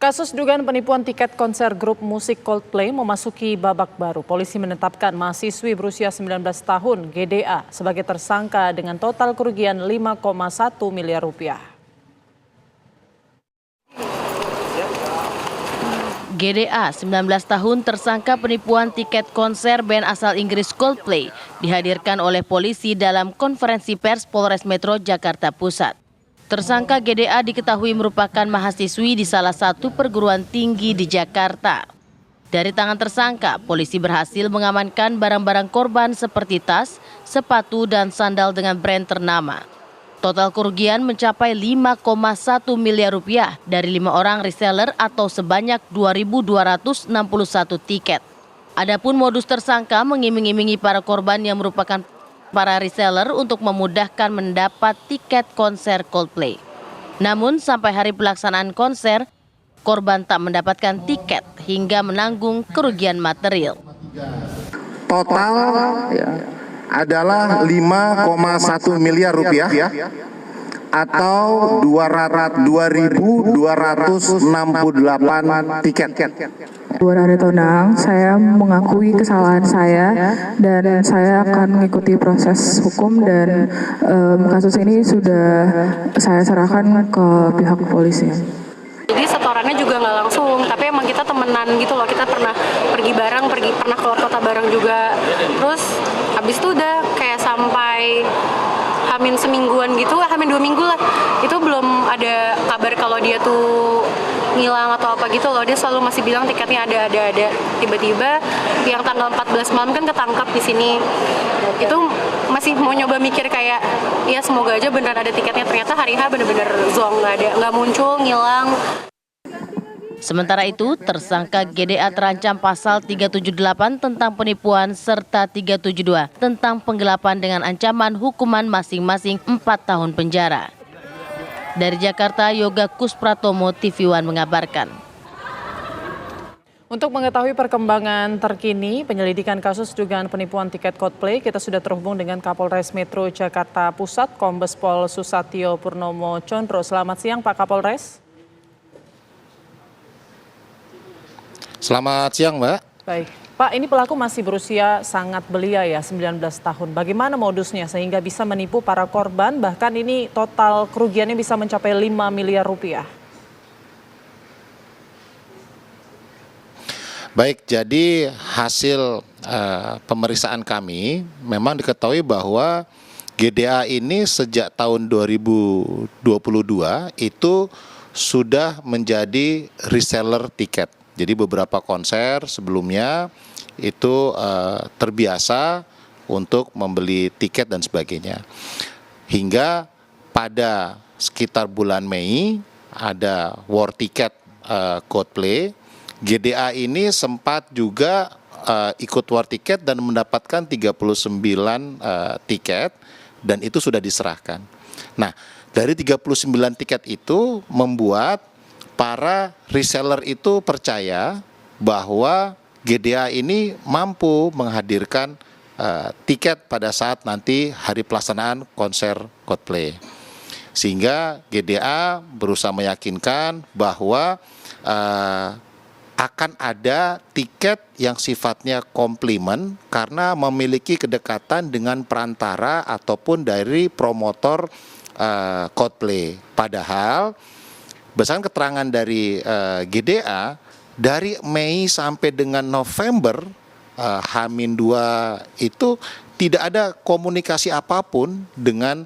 Kasus dugaan penipuan tiket konser grup musik Coldplay memasuki babak baru. Polisi menetapkan mahasiswi berusia 19 tahun GDA sebagai tersangka dengan total kerugian 5,1 miliar rupiah. GDA, 19 tahun, tersangka penipuan tiket konser band asal Inggris Coldplay, dihadirkan oleh polisi dalam konferensi pers Polres Metro Jakarta Pusat. Tersangka GDA diketahui merupakan mahasiswi di salah satu perguruan tinggi di Jakarta. Dari tangan tersangka, polisi berhasil mengamankan barang-barang korban seperti tas, sepatu, dan sandal dengan brand ternama. Total kerugian mencapai 5,1 miliar rupiah dari 5 orang reseller atau sebanyak 2.261 tiket. Adapun modus tersangka mengiming-imingi para korban yang merupakan para reseller untuk memudahkan mendapat tiket konser Coldplay. Namun sampai hari pelaksanaan konser, korban tak mendapatkan tiket hingga menanggung kerugian material. Total adalah 5,1 miliar rupiah atau 2.268 tiket. Hari Tonang, saya mengakui kesalahan saya dan saya akan mengikuti proses hukum dan kasus ini sudah saya serahkan ke pihak kepolisian. Jadi setorannya juga nggak langsung, tapi emang kita temenan gitu loh, kita pernah pergi bareng, pernah keluar kota bareng juga. Terus habis itu udah kayak sampai hamin semingguan gitu, hamin 2 minggu lah, itu belum ada kabar kalau dia tuh ngilang atau apa gitu loh. Dia selalu masih bilang tiketnya ada. Tiba-tiba yang tanggal 14 malam kan ketangkap di sini. Itu masih mau nyoba mikir kayak, ya semoga aja beneran ada tiketnya. Ternyata hari H bener-bener zong, nggak muncul, ngilang. Sementara itu, tersangka GDA terancam pasal 378 tentang penipuan serta 372 tentang penggelapan dengan ancaman hukuman masing-masing 4 tahun penjara. Dari Jakarta, Yoga Kuspratomo, TV One mengabarkan. Untuk mengetahui perkembangan terkini penyelidikan kasus dugaan penipuan tiket Coldplay, kita sudah terhubung dengan Kapolres Metro Jakarta Pusat, Kombes Pol Susatyo Purnomo Condro. Selamat siang, Pak Kapolres. Selamat siang, Mbak. Baik, Pak, ini pelaku masih berusia sangat belia ya, 19 tahun. Bagaimana modusnya sehingga bisa menipu para korban, bahkan ini total kerugiannya bisa mencapai 5 miliar rupiah? Baik, jadi hasil pemeriksaan kami memang diketahui bahwa GDA ini sejak tahun 2022 itu sudah menjadi reseller tiket. Jadi beberapa konser sebelumnya itu terbiasa untuk membeli tiket dan sebagainya. Hingga pada sekitar bulan Mei ada war tiket Coldplay, GDA ini sempat juga ikut war tiket dan mendapatkan 39 tiket dan itu sudah diserahkan. Nah, dari 39 tiket itu membuat para reseller itu percaya bahwa GDA ini mampu menghadirkan tiket pada saat nanti hari pelaksanaan konser Coldplay. Sehingga GDA berusaha meyakinkan bahwa akan ada tiket yang sifatnya komplimen karena memiliki kedekatan dengan perantara ataupun dari promotor Coldplay. Padahal berdasarkan keterangan dari GDA, dari Mei sampai dengan November, H-2 itu tidak ada komunikasi apapun dengan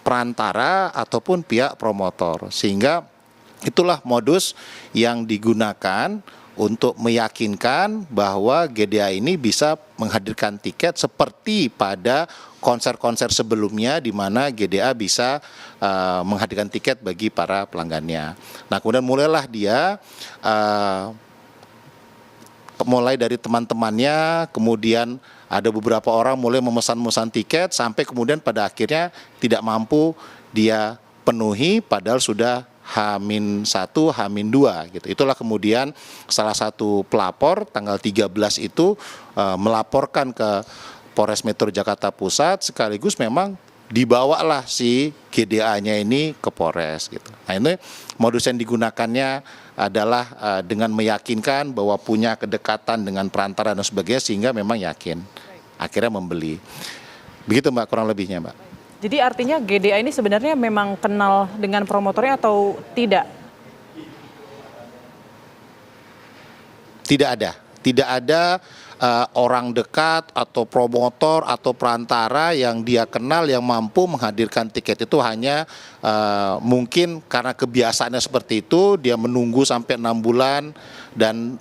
perantara ataupun pihak promotor. Sehingga itulah modus yang digunakan untuk meyakinkan bahwa GDA ini bisa menghadirkan tiket seperti pada konser-konser sebelumnya di mana GDA bisa menghadirkan tiket bagi para pelanggannya. Nah, kemudian mulailah dia mulai dari teman-temannya, kemudian ada beberapa orang mulai memesan tiket sampai kemudian pada akhirnya tidak mampu dia penuhi padahal sudah H-1, H-2 gitu. Itulah kemudian salah satu pelapor tanggal 13 itu melaporkan ke Polres Metro Jakarta Pusat sekaligus memang dibawalah si GDA-nya ini ke Polres gitu. Nah ini modus yang digunakannya adalah dengan meyakinkan bahwa punya kedekatan dengan perantara dan sebagainya sehingga memang yakin akhirnya membeli. Begitu Mbak kurang lebihnya Mbak. Jadi artinya GDA ini sebenarnya memang kenal dengan promotornya atau tidak? Tidak ada orang dekat atau promotor atau perantara yang dia kenal yang mampu menghadirkan tiket itu hanya mungkin karena kebiasaannya seperti itu dia menunggu sampai 6 bulan dan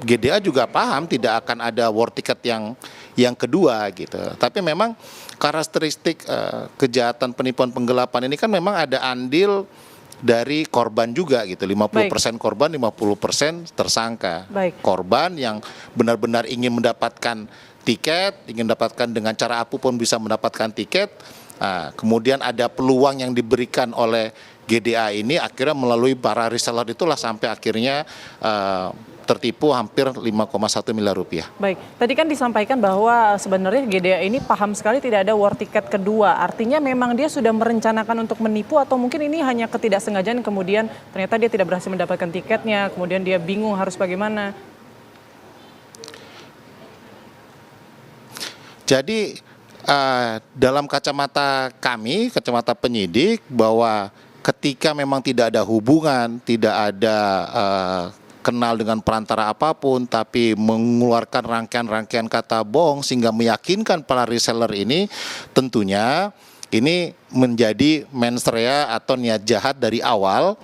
GDA juga paham tidak akan ada war ticket yang kedua gitu. Tapi memang karakteristik kejahatan penipuan penggelapan ini kan memang ada andil dari korban juga gitu, 50% korban, 50% tersangka. Baik. Korban yang benar-benar ingin mendapatkan tiket, ingin mendapatkan dengan cara apapun bisa mendapatkan tiket. Kemudian ada peluang yang diberikan oleh GDA ini akhirnya melalui para reseller itulah sampai akhirnya tertipu hampir 5,1 miliar rupiah. Baik, tadi kan disampaikan bahwa sebenarnya GDA ini paham sekali tidak ada war ticket kedua. Artinya memang dia sudah merencanakan untuk menipu atau mungkin ini hanya ketidaksengajaan kemudian ternyata dia tidak berhasil mendapatkan tiketnya, kemudian dia bingung harus bagaimana. Jadi dalam kacamata kami, kacamata penyidik bahwa ketika memang tidak ada hubungan, tidak ada kenal dengan perantara apapun tapi mengeluarkan rangkaian-rangkaian kata bohong sehingga meyakinkan para reseller ini tentunya ini menjadi mens rea atau niat jahat dari awal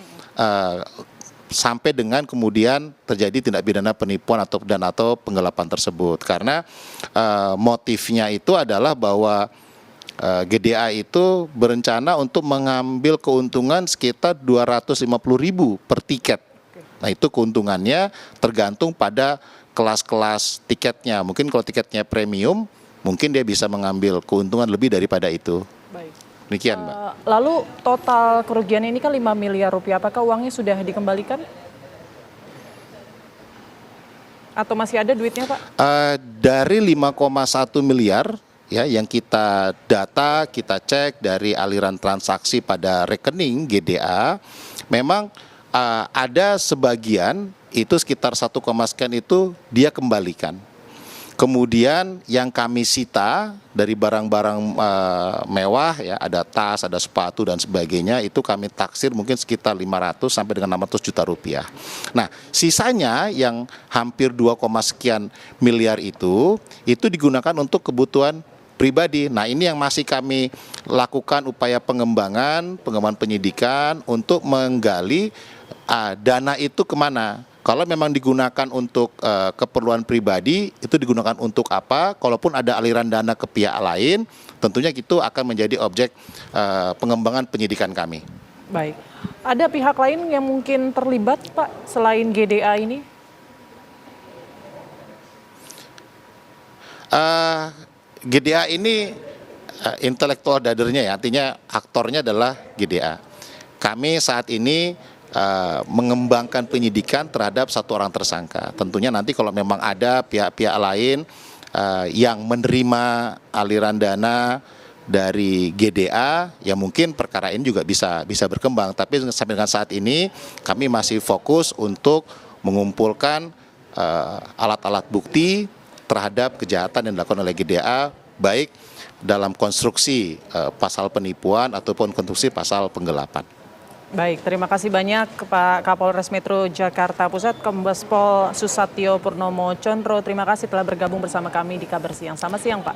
sampai dengan kemudian terjadi tindak pidana penipuan atau penggelapan tersebut karena motifnya itu adalah bahwa GDA itu berencana untuk mengambil keuntungan sekitar 250.000 per tiket. Nah itu keuntungannya tergantung pada kelas-kelas tiketnya. Mungkin kalau tiketnya premium, mungkin dia bisa mengambil keuntungan lebih daripada itu. Baik. Demikian Mbak. Lalu total kerugian ini kan 5 miliar rupiah, apakah uangnya sudah dikembalikan? Atau masih ada duitnya Pak? Dari 5,1 miliar ya yang kita data, kita cek dari aliran transaksi pada rekening GDA, memang ada sebagian itu sekitar 1, sekian itu dia kembalikan. Kemudian yang kami sita dari barang-barang mewah ya ada tas, ada sepatu dan sebagainya itu kami taksir mungkin sekitar 500 sampai dengan 600 juta rupiah. Nah, sisanya yang hampir 2, sekian miliar itu digunakan untuk kebutuhan pribadi. Nah, ini yang masih kami lakukan upaya pengembangan penyidikan untuk menggali dana itu kemana. Kalau memang digunakan untuk keperluan pribadi, itu digunakan untuk apa? Kalaupun ada aliran dana ke pihak lain, tentunya itu akan menjadi objek pengembangan penyidikan kami. Baik. Ada pihak lain yang mungkin terlibat, Pak, selain GDA ini? GDA ini intelektual dadernya ya, artinya aktornya adalah GDA. Kami saat ini mengembangkan penyidikan terhadap 1 orang tersangka. Tentunya nanti kalau memang ada pihak-pihak lain yang menerima aliran dana dari GDA, ya mungkin perkara ini juga bisa berkembang. Tapi sampai dengan saat ini kami masih fokus untuk mengumpulkan alat-alat bukti terhadap kejahatan yang dilakukan oleh GDA, baik dalam konstruksi pasal penipuan ataupun konstruksi pasal penggelapan. Baik, terima kasih banyak Pak Kapolres Metro Jakarta Pusat, Kombes Pol Susatyo Purnomo Condro. Terima kasih telah bergabung bersama kami di Kabar Siang. Selamat siang Pak.